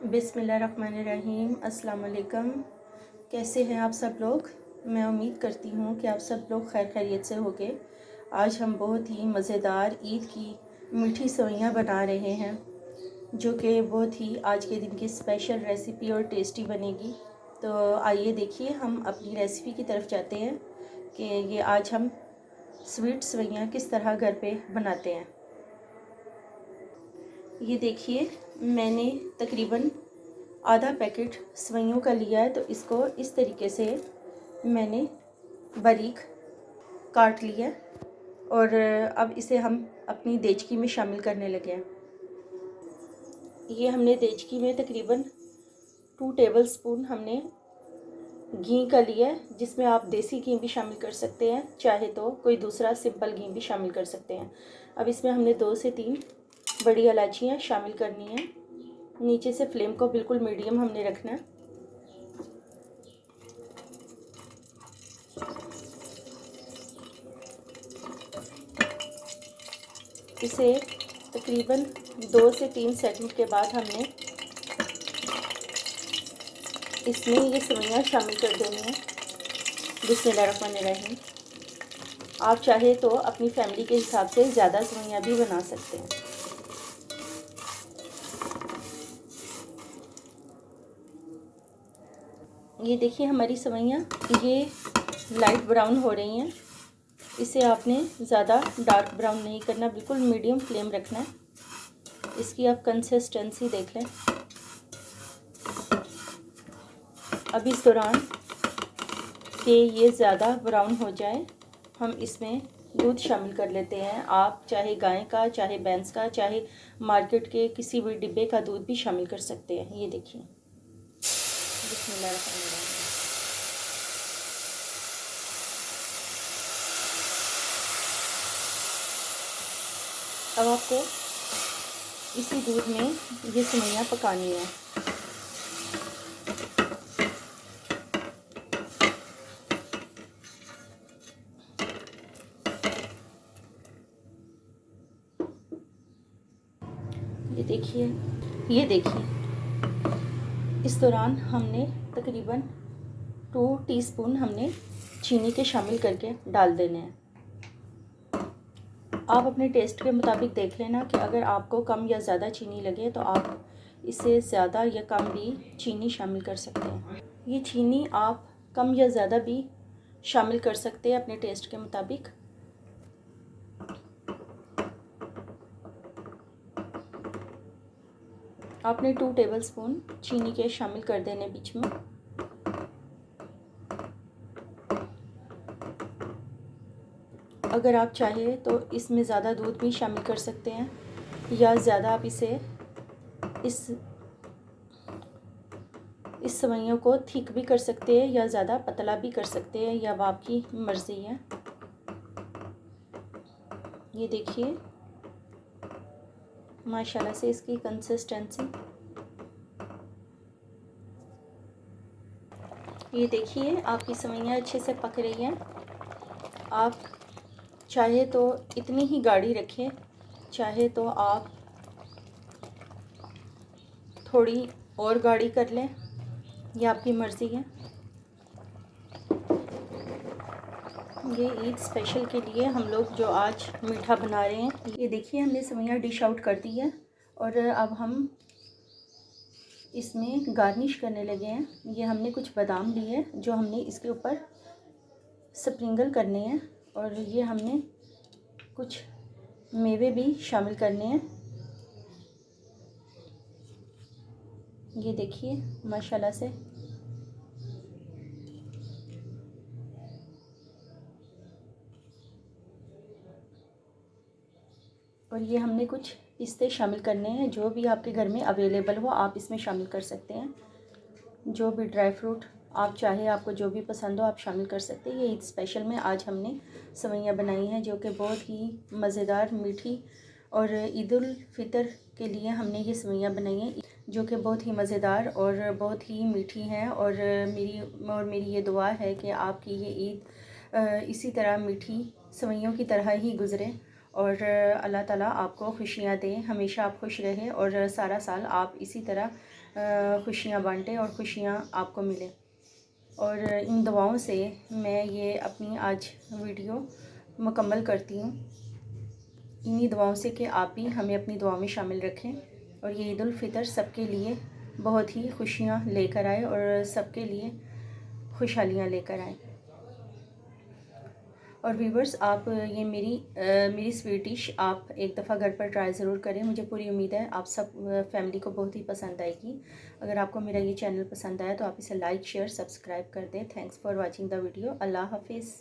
बिस्मिल्लाहिर्रहमानिर्रहीम। अस्सलाम वालेकुम। कैसे हैं आप सब लोग? मैं उम्मीद करती हूँ कि आप सब लोग खैर खैरियत से होंगे। आज हम बहुत ही मज़ेदार ईद की मीठी सेवइयाँ बना रहे हैं, जो कि बहुत ही आज के दिन की स्पेशल रेसिपी और टेस्टी बनेगी। तो आइए देखिए, हम अपनी रेसिपी की तरफ जाते हैं कि ये आज हम स्वीट सेवइयाँ किस तरह घर पे बनाते हैं। ये देखिए, मैंने तकरीबन आधा पैकेट सेवइयों का लिया है, तो इसको इस तरीके से मैंने बारीक काट लिया और अब इसे हम अपनी देचकी में शामिल करने लगे हैं। ये हमने देचकी में तकरीबन 2 टेबलस्पून हमने घी का लिया है, जिसमें आप देसी घी भी शामिल कर सकते हैं, चाहे तो कोई दूसरा सिंपल घी भी शामिल कर सकते हैं। अब इसमें हमने 2 से 3 बड़ी इलायचियाँ शामिल करनी है। नीचे से फ्लेम को बिल्कुल मीडियम हमने रखना है। इसे तकरीबन 2 से 3 सेकंड के बाद हमने इसमें ये सेवइयाँ शामिल कर देनी है। बिस्मिल्लाहिर्रहमानिर्रहीम। आप चाहे तो अपनी फैमिली के हिसाब से ज़्यादा सेवइयाँ भी बना सकते हैं। ये देखिए, हमारी सेवइयाँ ये लाइट ब्राउन हो रही हैं। इसे आपने ज़्यादा डार्क ब्राउन नहीं करना, बिल्कुल मीडियम फ्लेम रखना है। इसकी आप कंसिस्टेंसी देख लें। अब इस दौरान कि ये ज़्यादा ब्राउन हो जाए, हम इसमें दूध शामिल कर लेते हैं। आप चाहे गाय का, चाहे भैंस का, चाहे मार्केट के किसी भी डिब्बे का दूध भी शामिल कर सकते हैं। ये देखिए, बिस्मिल्लाहिर्रहमानिर्रहीम। अब आपको इसी दूध में ये सेवइयाँ पकानी है। ये देखिए, इस दौरान हमने तकरीबन 2 टीस्पून हमने चीनी के शामिल करके डाल देने हैं। आप अपने टेस्ट के मुताबिक देख लेना कि अगर आपको कम या ज़्यादा चीनी लगे तो आप इससे ज़्यादा या कम भी चीनी शामिल कर सकते हैं। ये चीनी आप कम या ज़्यादा भी शामिल कर सकते हैं अपने टेस्ट के मुताबिक। आपने 2 टेबलस्पून चीनी के शामिल कर देने बीच में। अगर आप चाहें तो इसमें ज़्यादा दूध भी शामिल कर सकते हैं, या ज़्यादा आप इस सेवइयों को थिक भी कर सकते हैं, या ज़्यादा पतला भी कर सकते हैं, या अब आपकी मर्ज़ी है। ये देखिए, माशाल्लाह से इसकी कंसिस्टेंसी। ये देखिए, आपकी सेवइयाँ अच्छे से पक रही हैं। आप चाहे तो इतनी ही गाढ़ी रखें, चाहे तो आप थोड़ी और गाढ़ी कर लें, यह आपकी मर्ज़ी है। ये ईद स्पेशल के लिए हम लोग जो आज मीठा बना रहे हैं। ये देखिए, हमने सेवइयाँ डिश आउट कर दी है और अब हम इसमें गार्निश करने लगे हैं। ये हमने कुछ बादाम लिए जो हमने इसके ऊपर स्प्रिंगल करने हैं, और ये हमने कुछ मेवे भी शामिल करने हैं। ये देखिए, माशाल्लाह से और ये हमने कुछ पिस्ते शामिल करने हैं। जो भी आपके घर में अवेलेबल हो आप इसमें शामिल कर सकते हैं। जो भी ड्राई फ्रूट आप चाहे, आपको जो भी पसंद हो आप शामिल कर सकते हैं। ये ईद स्पेशल में आज हमने सेवइयाँ बनाई हैं, जो कि बहुत ही मज़ेदार मीठी, और ईद उल फितर के लिए हमने ये सेवइयाँ बनाई हैं, जो कि बहुत ही मज़ेदार और बहुत ही मीठी हैं। और मेरी ये दुआ है कि आपकी ये ईद इसी तरह मीठी सेवइयों की तरह ही गुज़रे, और अल्लाह ताला आपको खुशियाँ दे, हमेशा आप खुश रहें और सारा साल आप इसी तरह खुशियाँ बांटे और खुशियाँ आपको मिले। और इन दुआओं से मैं ये अपनी आज वीडियो मुकम्मल करती हूँ, इन्हीं दुआओं से कि आप भी हमें अपनी दुआ में शामिल रखें और ये ईद उल फितर सबके लिए बहुत ही खुशियाँ लेकर आए और सबके लिए खुशहालियाँ लेकर आए। और व्यूवर्स, आप ये मेरी स्वीट डिश आप एक दफ़ा घर पर ट्राई ज़रूर करें। मुझे पूरी उम्मीद है आप सब फैमिली को बहुत ही पसंद आएगी। अगर आपको मेरा ये चैनल पसंद आया तो आप इसे लाइक, शेयर, सब्सक्राइब कर दें। Thanks for watching the video. अल्लाह हाफिज़।